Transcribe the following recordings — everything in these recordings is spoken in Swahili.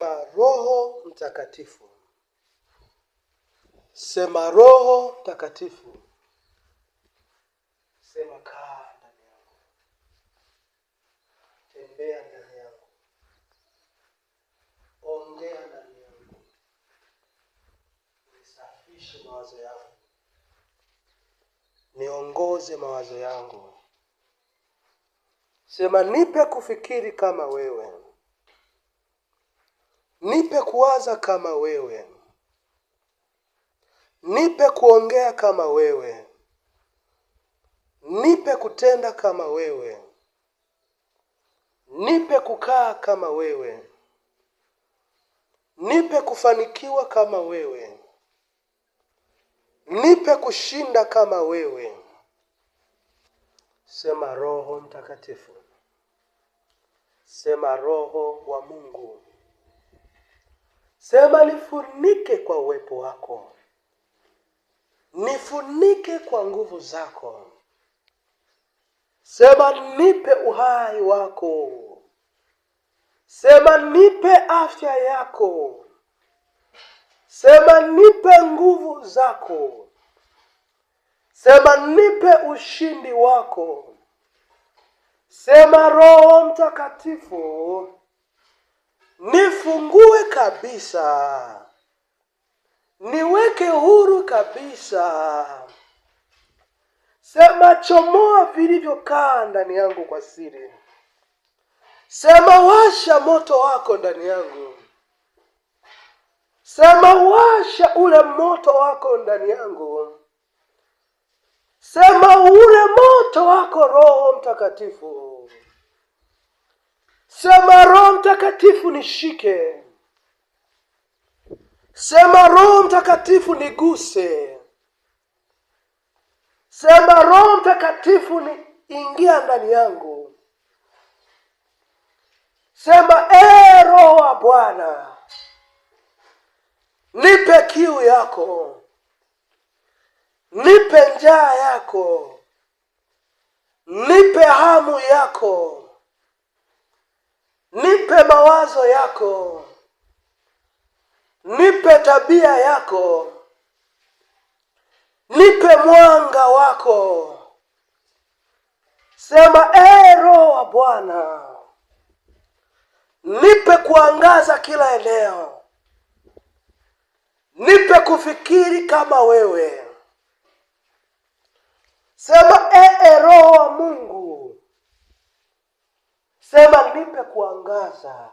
Roho Mtakatifu. Sema Roho Mtakatifu. Sema kaa ndani yangu. Tembea ndani yangu. Ongea ndani yangu. Nisafishe mawazo yangu. Niongoze mawazo yangu. Sema nipe kufikiri kama wewe. Nipe kuwaza kama wewe. Nipe kuongea kama wewe. Nipe kutenda kama wewe. Nipe kukaa kama wewe. Nipe kufanikiwa kama wewe. Nipe kushinda kama wewe. Sema Roho Mtakatifu. Sema Roho wa Mungu. Sema nifunike kwa uwepo wako. Nifunike kwa nguvu zako. Sema nipe uhai wako. Sema nipe afya yako. Sema nipe nguvu zako. Sema nipe ushindi wako. Sema Roho Mtakatifu, nifungue kabisa. Niweke huru kabisa. Sema chomoa vilivyokaa ndani yangu kwa siri. Sema washa moto wako ndani yangu. Sema washa ule moto wako ndani yangu. Sema ule moto wako Roho Mtakatifu. Sema Roho Mtakatifu nishike. Sema Roho Mtakatifu niguse. Sema Roho Mtakatifu ingia ndani yangu. Sema Roho wa Bwana, nipe kiu yako. Nipe njaa yako. Nipe hamu yako. Nipe mawazo yako. Nipe tabia yako. Nipe mwanga wako. Sema Roho wa Bwana, nipe kuangaza kila eneo. Nipe kufikiri kama wewe. Sema Roho wa Mungu. Sema nipe kuangaza.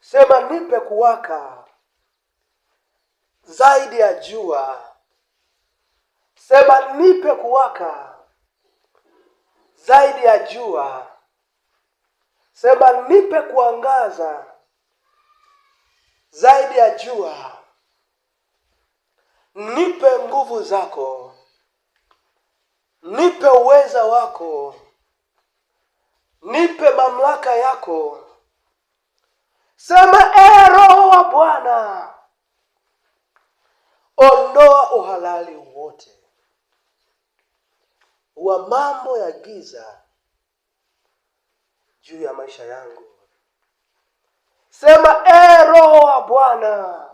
Sema nipe kuwaka zaidi ya jua. Sema nipe kuwaka zaidi ya jua. Sema nipe kuangaza zaidi ya jua. Nipe nguvu zako. Nipe uweza wako. Nipe mamlaka yako. Sema Roho wa Bwana, ondoa uhalali wote wa mambo ya giza juu ya maisha yangu. Sema Roho wa Bwana,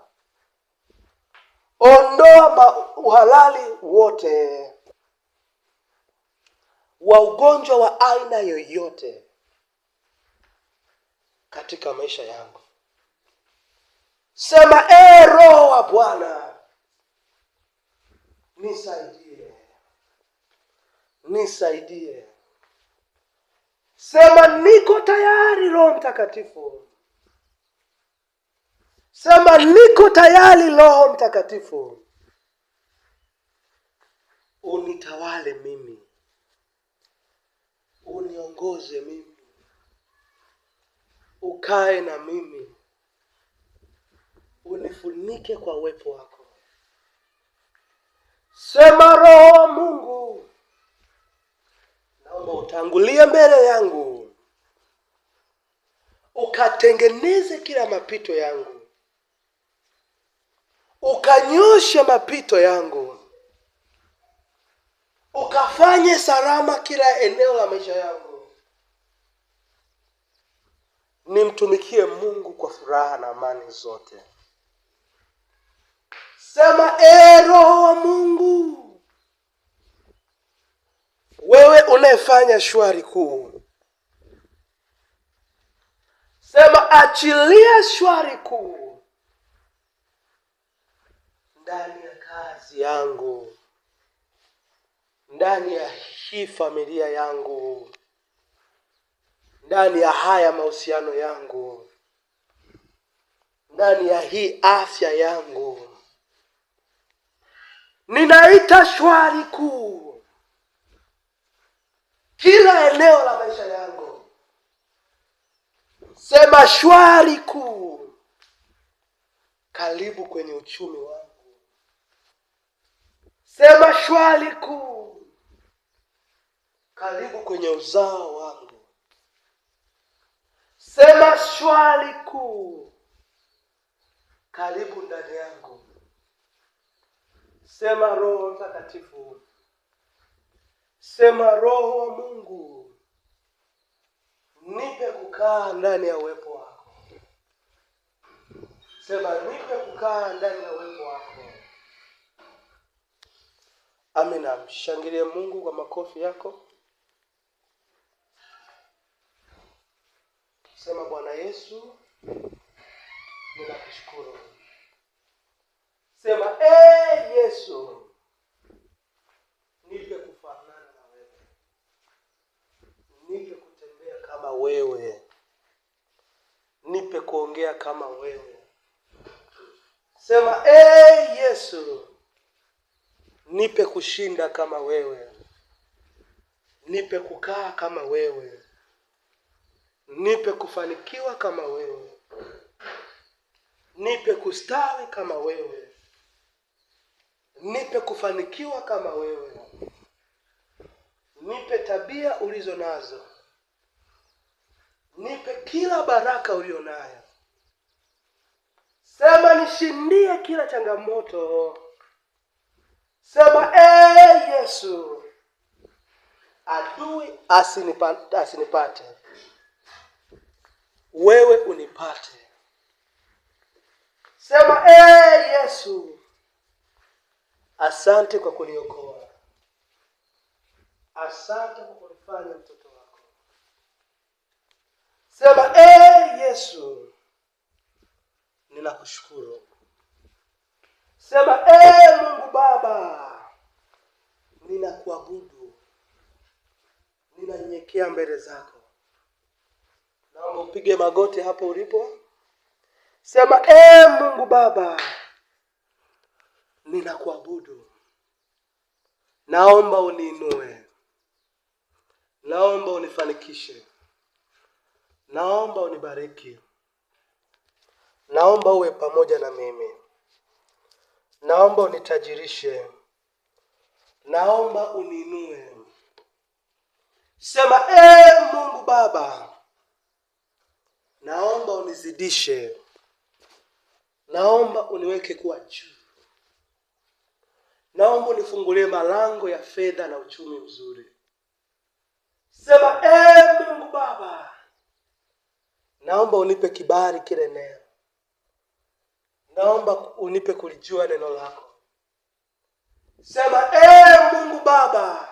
ondoa uhalali wote wa ugonjwa wa aina yoyote katika maisha yangu. Sema Roho wa Bwana, nisaidie. Nisaidie. Sema niko tayari Roho Mtakatifu. Sema niko tayari Roho Mtakatifu. Unitawale mimi. Uniongoze mimi. Ukae na mimi. Unifunike kwa uwepo wako. Sema Roho wa Mungu, naomba utangulie mbele yangu. Ukatengeneze kila mapito yangu. Ukanyoshe mapito yangu. Ukafanye salama kila eneo la maisha yangu. Nimtumikie Mungu kwa furaha. furaha na amani zote. Sema Roho wa Mungu, wewe unayefanya shwari kuu. Sema achilia shwari kuu ndani ya kazi yangu, ndani ya hii familia yangu, ndani ya haya mahusiano yangu, ndani ya hii afya yangu. Ninaita shwari kuu kila eneo la maisha yangu. Sema shwari kuu karibu kwenye uchumi wangu. Sema shwari kuu karibu kwenye uzao wangu. Sema shwari kuu karibu ndani yangu. Sema Roho Mtakatifu. Sema Roho wa Mungu, nipe kukaa ndani ya uwepo wako. Sema nipe kukaa ndani ya uwepo wako. Amina. Mshangilie Mungu kwa makofi yako. Sema Bwana Yesu, ninakushukuru. Sema Yesu, nipe kufanana na wewe. Nipe kutembea kama wewe. Nipe kuongea kama wewe. Sema Yesu, nipe kushinda kama wewe. Nipe kukaa kama wewe. Nipe kufanikiwa kama wewe. Nipe kustawi kama wewe. Nipe kufanikiwa kama wewe. Nipe tabia ulizo nazo. Nipe kila baraka ulionayo. Sema nishindie kila changamoto. Sema Yesu, adui asinipate. Wewe unipate. Sema Yesu, asante kwa kuniokoa. Asante kwa kunifanya mtoto wako. Sema Yesu, ninakushukuru. Sema Mungu Baba, ninakuabudu. Ninanyenyekea mbele zako. Naomba upige magoti hapo ulipo. Sema Mungu Baba, ninakuabudu. Naomba uniinue. Naomba unifanikishe. Naomba unibariki. Naomba uwe pamoja na mimi. Naomba unitajirishe. Naomba uniinue. Sema Mungu Baba, naomba unizidishe. Naomba uniweke kuwa juu. Naomba unifungulie malango ya fedha na uchumi mzuri. Sema Mungu Baba, naomba unipe kibali kile eneo. Naomba unipe kulijua neno lako. Sema Mungu Baba.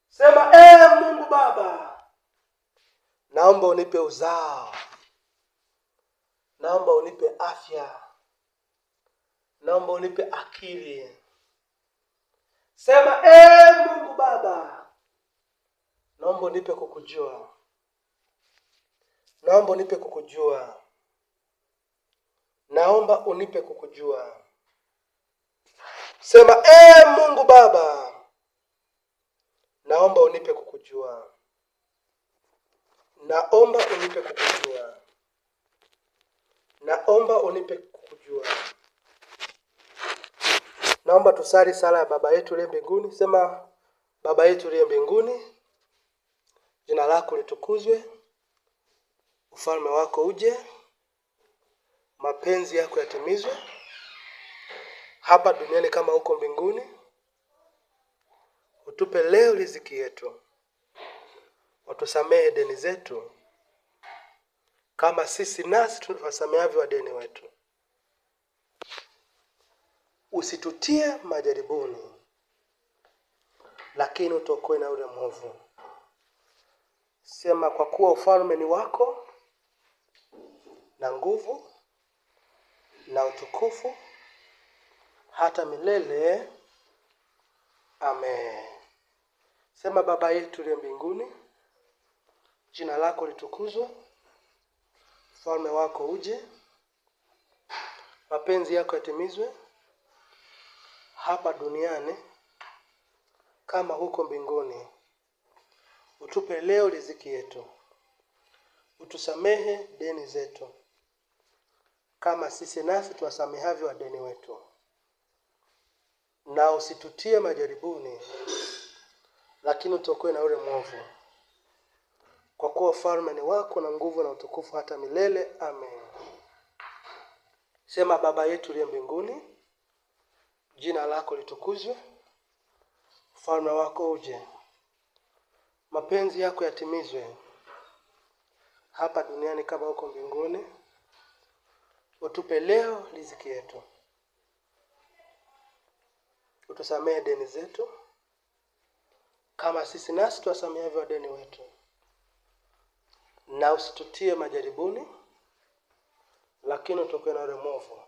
Sema Mungu Baba, naomba unipe uzao. Naomba unipe afya. Naomba unipe akili. Sema Mungu Baba, naomba unipe kukujua. Naomba unipe kukujua. Naomba unipe kukujua. Sema Mungu Baba, naomba unipe kukujua. Naomba unipe kukujua. Naomba unipe kukujua. Naomba tusali sala ya Baba yetu uliye mbinguni. Sema Baba yetu uliye mbinguni, jina lako litukuzwe. Ufalme wako uje. Mapenzi yako yatimizwe hapa duniani kama huko mbinguni. Utupe leo riziki yetu. Utusamehe deni zetu kama sisi nasi tunawasamehavyo wadeni wetu. Usitutie majaribuni, lakini utuokoe na yule mwovu. Sema, kwa kuwa ufalme ni wako na nguvu na utukufu hata milele. Amen. Sema, Baba yetu uliye mbinguni, jina lako litukuzwe, ufalme wako uje, mapenzi yako yatimizwe hapa duniani kama huko mbinguni. Utupe leo riziki yetu. Utusamehe deni zetu kama sisi nasi tuwasamehavyo wadeni wetu. Na usitutie majaribuni, lakini utuokoe na yule mwovu. Kwa kuwa ufalme ni wako na nguvu na utukufu hata milele. Amen. Sema, Baba yetu uliye mbinguni, jina lako litukuzwe, ufalme wako uje, mapenzi yako yatimizwe hapa duniani kama huko mbinguni. Utupe leo riziki yetu. Utusamehe deni zetu kama sisi nasi tuwasamehavyo wadeni wetu. Na usitutie majaribuni, lakini utuokoe na yule mwovu.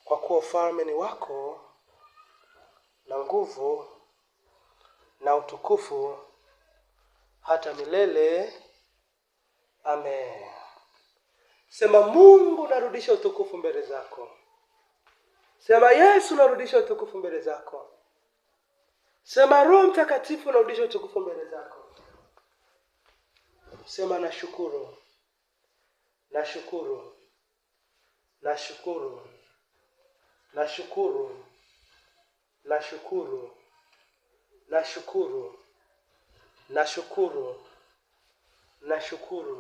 Kwa kuwa ufalme ni wako na nguvu na utukufu hata milele. Amen. Sema, Mungu narudisha utukufu mbele zako. Sema, Yesu narudisha utukufu mbele zako. Sema, Roho Mtakatifu narudisha utukufu mbele zako. Sema, nashukuru, nashukuru, nashukuru, nashukuru, nashukuru, nashukuru, nashukuru, nashukuru.